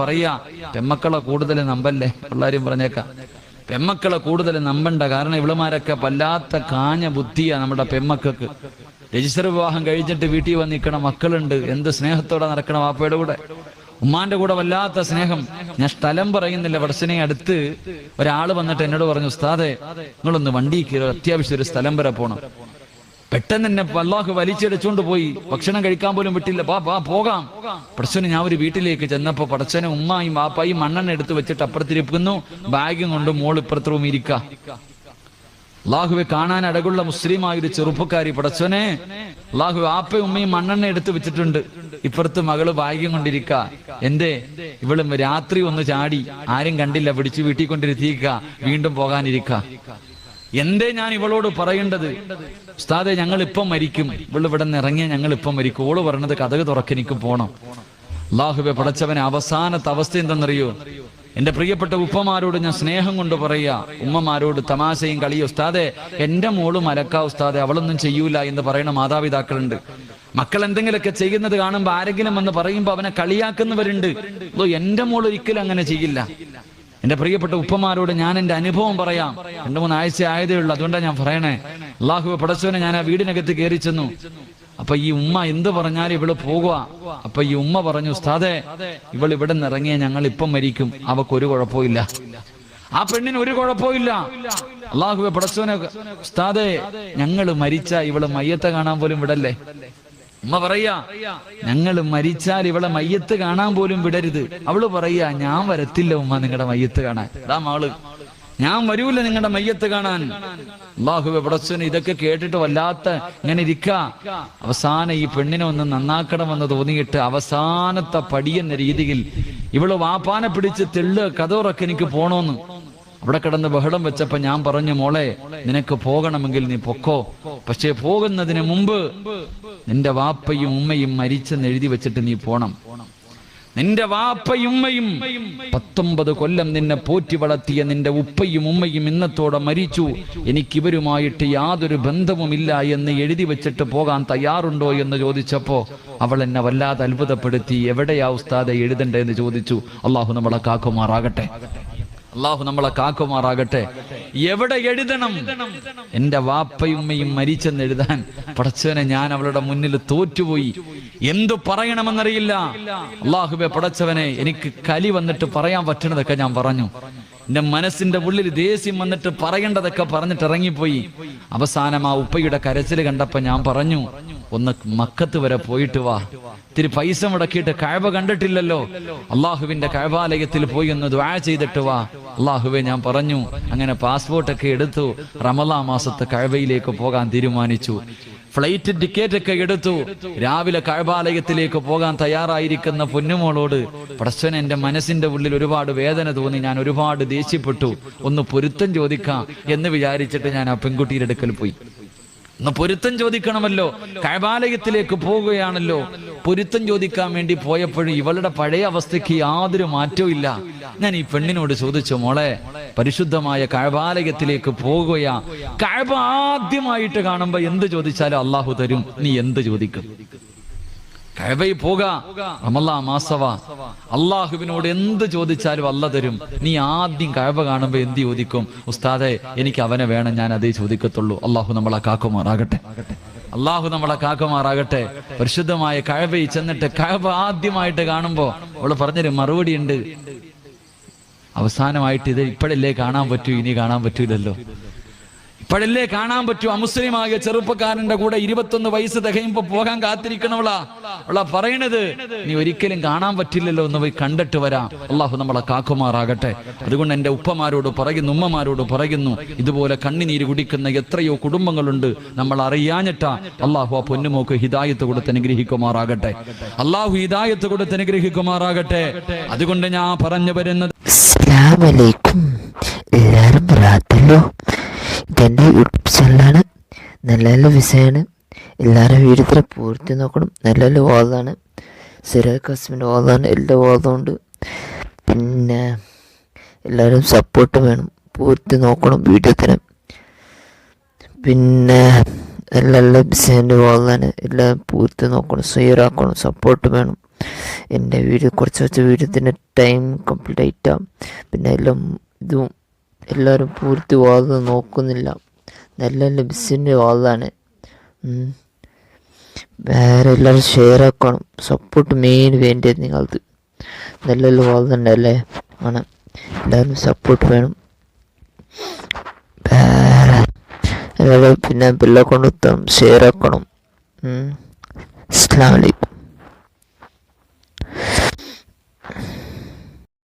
പറയാ പെമ്മക്കളെ കൂടുതൽ നമ്പല്ലേ, പിള്ളേരും പറഞ്ഞേക്കാം. പെമ്മക്കളെ കൂടുതൽ നമ്പണ്ട. കാരണം ഇവളുമാരൊക്കെ വല്ലാത്ത കാഞ്ഞ ബുദ്ധിയാ നമ്മുടെ പെമ്മക്കൾക്ക്. രജിസ്റ്റർ വിവാഹം കഴിച്ചിട്ട് വീട്ടിൽ വന്ന് നിൽക്കണ മക്കളുണ്ട്. എന്ത് സ്നേഹത്തോടെ നടക്കണം വാപ്പയുടെ കൂടെ, ഉമ്മാന്റെ കൂടെ വല്ലാത്ത സ്നേഹം. ഞാൻ സ്ഥലം പറയുന്നില്ല. വർഷനെ അടുത്ത് ഒരാൾ വന്നിട്ട് എന്നോട് പറഞ്ഞു, ഉസ്താദെ നിങ്ങളൊന്ന് വണ്ടി കയറി, അത്യാവശ്യം ഒരു സ്ഥലം വരെ പോണം. പെട്ടെന്ന് എന്നെ അല്ലാഹു വലിച്ചെടുച്ചോണ്ട് പോയി. ഭക്ഷണം കഴിക്കാൻ പോലും വിട്ടില്ല. പോകാം. പടച്ചോനെ, ഞാൻ ഒരു വീട്ടിലേക്ക് ചെന്നപ്പോ പടച്ചോനെ ഉമ്മായും വാപ്പായും മണ്ണെണ്ണ എടുത്ത് വെച്ചിട്ട് അപ്പുറത്തിരിക്കുന്നു, ബാഗും കൊണ്ട് മോൾ ഇപ്പുറത്ത് റൂം ഇരിക്ക. അള്ളാഹുവെ കാണാൻ അടകുള്ള മുസ്ലിമായ ഒരു ചെറുപ്പക്കാരി. പടച്ചോനെ, അള്ളാഹു വാപ്പയും ഉമ്മയും മണ്ണെണ്ണ എടുത്ത് വെച്ചിട്ടുണ്ട്, ഇപ്പുറത്ത് മകള് ബാഗും കൊണ്ടിരിക്ക. എന്തേ ഇവളും രാത്രി ഒന്ന് ചാടി, ആരും കണ്ടില്ല, പിടിച്ചു വീട്ടിൽ കൊണ്ടിരുത്തിക്ക, വീണ്ടും പോകാനിരിക്ക. എന്തേ ഞാൻ ഇവളോട് പറയേണ്ടത്? ഉസ്താദെ ഞങ്ങൾ ഇപ്പം മരിക്കും, ഇവള് ഇവിടെ നിന്ന് ഇറങ്ങിയ ഞങ്ങൾ ഇപ്പം മരിക്കും. ഓള് പറഞ്ഞത് കഥക് തുറക്കെനിക്ക് പോണം. അല്ലാഹുവേ പടച്ചവനെ, അവസാനത്തെ അവസ്ഥ എന്തെന്നറിയോ? എന്റെ പ്രിയപ്പെട്ട ഉപ്പമാരോട് ഞാൻ സ്നേഹം കൊണ്ട് പറയാ, ഉമ്മമാരോട് തമാശയും കളിയും. ഉസ്താദെ എന്റെ മോള് മലക്കാ ഉസ്താദെ, അവളൊന്നും ചെയ്യൂല എന്ന് പറയുന്ന മാതാപിതാക്കളുണ്ട്. മക്കൾ എന്തെങ്കിലുമൊക്കെ ചെയ്യുന്നത് കാണുമ്പോ ആരെങ്കിലും എന്ന് പറയുമ്പോ അവനെ കളിയാക്കുന്നവരുണ്ട്. എന്റെ മോൾ ഒരിക്കലും അങ്ങനെ ചെയ്യില്ല. എന്റെ പ്രിയപ്പെട്ട ഉപ്പമാരോട് ഞാൻ എന്റെ അനുഭവം പറയാം. 2-3 ആഴ്ച ആയതേ ഉള്ളൂ, അതുകൊണ്ടാണ് ഞാൻ പറയണേ. അല്ലാഹു പടച്ചവനെ, ഞാൻ ആ വീടിനകത്ത് കയറി ചെന്നു. അപ്പൊ ഈ ഉമ്മ എന്ത് പറഞ്ഞാലും ഇവള് പോകുക. അപ്പൊ ഈ ഉമ്മ പറഞ്ഞു, ഉസ്താദെ ഇവൾ ഇവിടെ നിന്ന് ഇറങ്ങിയ ഞങ്ങൾ ഇപ്പം മരിക്കും, അവക്കൊരു കുഴപ്പമില്ല, ആ പെണ്ണിന് ഒരു കുഴപ്പമില്ല. അല്ലാഹുവേ പടച്ചവനെ, ഉസ്താദെ ഞങ്ങൾ മരിച്ച ഇവള് മയ്യത്തെ കാണാൻ പോലും വിടല്ലേ. ഉമ്മ പറയാ, ഞങ്ങൾ മരിച്ചാൽ ഇവളെ മയ്യത്ത് കാണാൻ പോലും വിടരുത്. അവള് പറയാ, ഞാൻ വരത്തില്ല ഉമ്മ നിങ്ങളുടെ മയ്യത്ത് കാണാൻ. അതാ മകള്, ഞാൻ വരൂല നിങ്ങളുടെ മയ്യത്ത് കാണാൻ. അല്ലാഹുവേ പടച്ചവനെ, ഇതൊക്കെ കേട്ടിട്ട് വല്ലാത്ത ഇങ്ങനെ ഇരിക്ക. അവസാനം ഈ പെണ്ണിനെ ഒന്ന് നന്നാക്കണമെന്ന് തോന്നിയിട്ട് അവസാനത്തെ പടിയെന്ന രീതിയിൽ ഇവള് വാപ്പാനെ പിടിച്ച് തെള്ളു, കഥോറൊക്കെ എനിക്ക് പോണോന്ന്. അവിടെ കിടന്ന് ബഹളം വെച്ചപ്പോ ഞാൻ പറഞ്ഞു, മോളെ നിനക്ക് പോകണമെങ്കിൽ നീ പൊക്കോ, പക്ഷേ പോകുന്നതിന് മുമ്പ് നിന്റെ വാപ്പയും ഉമ്മയും മരിച്ചെന്ന് എഴുതി വെച്ചിട്ട് നീ പോണം. നിന്റെ വാപ്പയും ഉമ്മയും 19 കൊല്ലം നിന്നെ പോറ്റി വളർത്തിയ നിന്റെ ഉപ്പയും ഉമ്മയും ഇന്നത്തോടെ മരിച്ചു, എനിക്കിവരുമായിട്ട് യാതൊരു ബന്ധവുമില്ല എന്ന് എഴുതി വെച്ചിട്ട് പോകാൻ തയ്യാറുണ്ടോ എന്ന് ചോദിച്ചപ്പോ അവൾ എന്നെ വല്ലാതെ അത്ഭുതപ്പെടുത്തി. എവിടെയാ ഉസ്താദെ എഴുതണ്ടേ എന്ന് ചോദിച്ചു. അള്ളാഹു നമ്മളെ കാക്കുമാറാകട്ടെ, അള്ളാഹു നമ്മളെ കാക്കുമാറാകട്ടെ. എവിടെ എഴുതണം? എന്റെ വാപ്പയുമ്മയും മരിച്ചെന്ന് എഴുതാൻ പടച്ചവനെ, ഞാൻ അവളുടെ മുന്നിൽ തോറ്റുപോയി. എന്തു പറയണമെന്നറിയില്ല. അല്ലാഹുവേ പടച്ചവനെ, എനിക്ക് കലി വന്നിട്ട് പറയാൻ പറ്റുന്നതൊക്കെ ഞാൻ പറഞ്ഞു. എന്റെ മനസ്സിന്റെ ഉള്ളിൽ ദേഷ്യം വന്നിട്ട് പറയേണ്ടതൊക്കെ പറഞ്ഞിട്ട് ഇറങ്ങിപ്പോയി. അവസാനം ആ ഉപ്പയുടെ കരച്ചിൽ കണ്ടപ്പോ ഞാൻ പറഞ്ഞു, ഒന്ന് മക്കത്ത് വരെ പോയിട്ട് വാ, ഇത്തിരി പൈസ മുടക്കിയിട്ട് കഅബ കണ്ടിട്ടില്ലല്ലോ, അള്ളാഹുവിന്റെ കഅബാലയത്തിൽ പോയി ഒന്ന് ദുആ ചെയ്തിട്ട് വാ. അള്ളാഹുവേ ഞാൻ പറഞ്ഞു. അങ്ങനെ പാസ്പോർട്ടൊക്കെ എടുത്തു, റമളാൻ മാസത്തെ കഅബയിലേക്ക് പോകാൻ തീരുമാനിച്ചു. ഫ്ലൈറ്റ് ടിക്കറ്റ് ഒക്കെ എടുത്തു. രാവിലെ കഅബാലയത്തിലേക്ക് പോകാൻ തയ്യാറായിരിക്കുന്ന പൊന്നുമോളോട് പടച്ചവനെ, എന്റെ മനസ്സിന്റെ ഉള്ളിൽ ഒരുപാട് വേദന തോന്നി. ഞാൻ ഒരുപാട് ദേഷ്യപ്പെട്ടു. ഒന്ന് പൊരുത്തം ചോദിക്കാം എന്ന് വിചാരിച്ചിട്ട് ഞാൻ ആ പെൺകുട്ടിയുടെ അടുക്കൽ പോയി. ഒന്ന് പൊരുത്തം ചോദിക്കണമല്ലോ, കഅബാലയത്തിലേക്ക് പോവുകയാണല്ലോ. പൊരുത്തം ചോദിക്കാൻ വേണ്ടി പോയപ്പോഴും ഇവളുടെ പഴയ അവസ്ഥയ്ക്ക് യാതൊരു മാറ്റവും ഇല്ല. ഞാൻ ഈ പെണ്ണിനോട് ചോദിച്ചു, മോളെ പരിശുദ്ധമായ കഅബാലയത്തിലേക്ക് പോകുകയാ, കഅബ ആദ്യമായിട്ട് കാണുമ്പോ എന്ത് ചോദിച്ചാലും അള്ളാഹു തരും, നീ എന്ത് ചോദിക്കും? കഅബയിൽ പോക, റമളാൻ മാസവാ, അള്ളാഹുവിനോട് എന്ത് ചോദിച്ചാലും അല്ല തരും. നീ ആദ്യം കഅബ കാണുമ്പോ എന്ത് ചോദിക്കും? ഉസ്താദെ എനിക്ക് അവനെ വേണം, ഞാൻ അതേ ചോദിക്കത്തുള്ളൂ. അള്ളാഹു നമ്മളെ കാക്കുമാറാകട്ടെ, അള്ളാഹു നമ്മളെ കാക്കുമാറാകട്ടെ. പരിശുദ്ധമായ കഅബയിൽ ചെന്നിട്ട് കഅബ ആദ്യമായിട്ട് കാണുമ്പോ അവള് പറഞ്ഞൊരു മറുപടി ഉണ്ട്. അവസാനമായിട്ട്, ഇത് ഇപ്പോഴല്ലേ കാണാൻ പറ്റൂ, ഇനി കാണാൻ പറ്റൂലല്ലോ, ഇപ്പോഴല്ലേ കാണാൻ പറ്റൂ. അമുസ്ലിമായ ചെറുപ്പക്കാരന്റെ കൂടെ 21 വയസ്സ് തികയുമ്പോ പോകാൻ കാത്തിരിക്കണവളാ. അവളാ പറയണത്, നീ ഒരിക്കലും കാണാൻ പറ്റില്ലല്ലോ, ഒന്ന് പോയി കണ്ടിട്ട് വരാം. അള്ളാഹു നമ്മളെ കാക്കുമാറാകട്ടെ. അതുകൊണ്ട് എന്റെ ഉപ്പമാരോട് പറയുന്നു, ഉമ്മമാരോട് പറയുന്നു, ഇതുപോലെ കണ്ണിനീര് കുടിക്കുന്ന എത്രയോ കുടുംബങ്ങളുണ്ട്, നമ്മൾ അറിയാഞ്ഞിട്ടാ. അള്ളാഹു ആ പൊന്നുമോക്ക് ഹിദായത്ത് കൊടുത്ത് അനുഗ്രഹിക്കുമാറാകട്ടെ, അള്ളാഹു ഹിദായത്ത് കൊടുത്ത് അനുഗ്രഹിക്കുമാറാകട്ടെ. അതുകൊണ്ട് ഞാൻ പറഞ്ഞു വരുന്നത്, എല്ലാരും പ്രാർത്ഥല്ലോ. ഇതെൻ്റെ യൂട്യൂബ് ചാനലാണ്. നല്ല നല്ല വിഷയമാണ്. എല്ലാവരും വീഡിയോ പൂർത്തി നോക്കണം. നല്ല നല്ല വാദമാണ്, സിറാജ് ഖാസിമിൻ്റെ വാദമാണ്, എല്ലാ വാദമുണ്ട്. പിന്നെ എല്ലാവരും സപ്പോർട്ട് വേണം, പൂർത്തി നോക്കണം വീഡിയോത്തിന്. പിന്നെ നല്ല നല്ല വിഷയൻ്റെ വാദമാണ്, എല്ലാം പൂർത്തി നോക്കണം, സ്വീറാക്കണം, സപ്പോർട്ട് വേണം. എൻ്റെ വീഡിയോ കുറച്ച് വീഡിയോത്തിൻ്റെ ടൈം കംപ്ലീറ്റ് ആയിട്ടാണ്. പിന്നെ എല്ലാം ഇതും എല്ലാവരും പൂർത്തി വാദം നോക്കുന്നില്ല. നല്ല ബിസിൻ്റെ വാദമാണ്. വേറെ എല്ലാവരും ഷെയർ ആക്കണം. സപ്പോർട്ട് മെയിൻ വേണ്ടത് നിങ്ങളത്. നല്ല വാദമുണ്ടല്ലേ ആണ്. എല്ലാവരും സപ്പോർട്ട് വേണം. വേറെ എല്ലാവരും പിന്നെ ബെല്ലൈക്കൺ ഷെയർ ആക്കണം. അസ്സലാമു അലൈക്കും.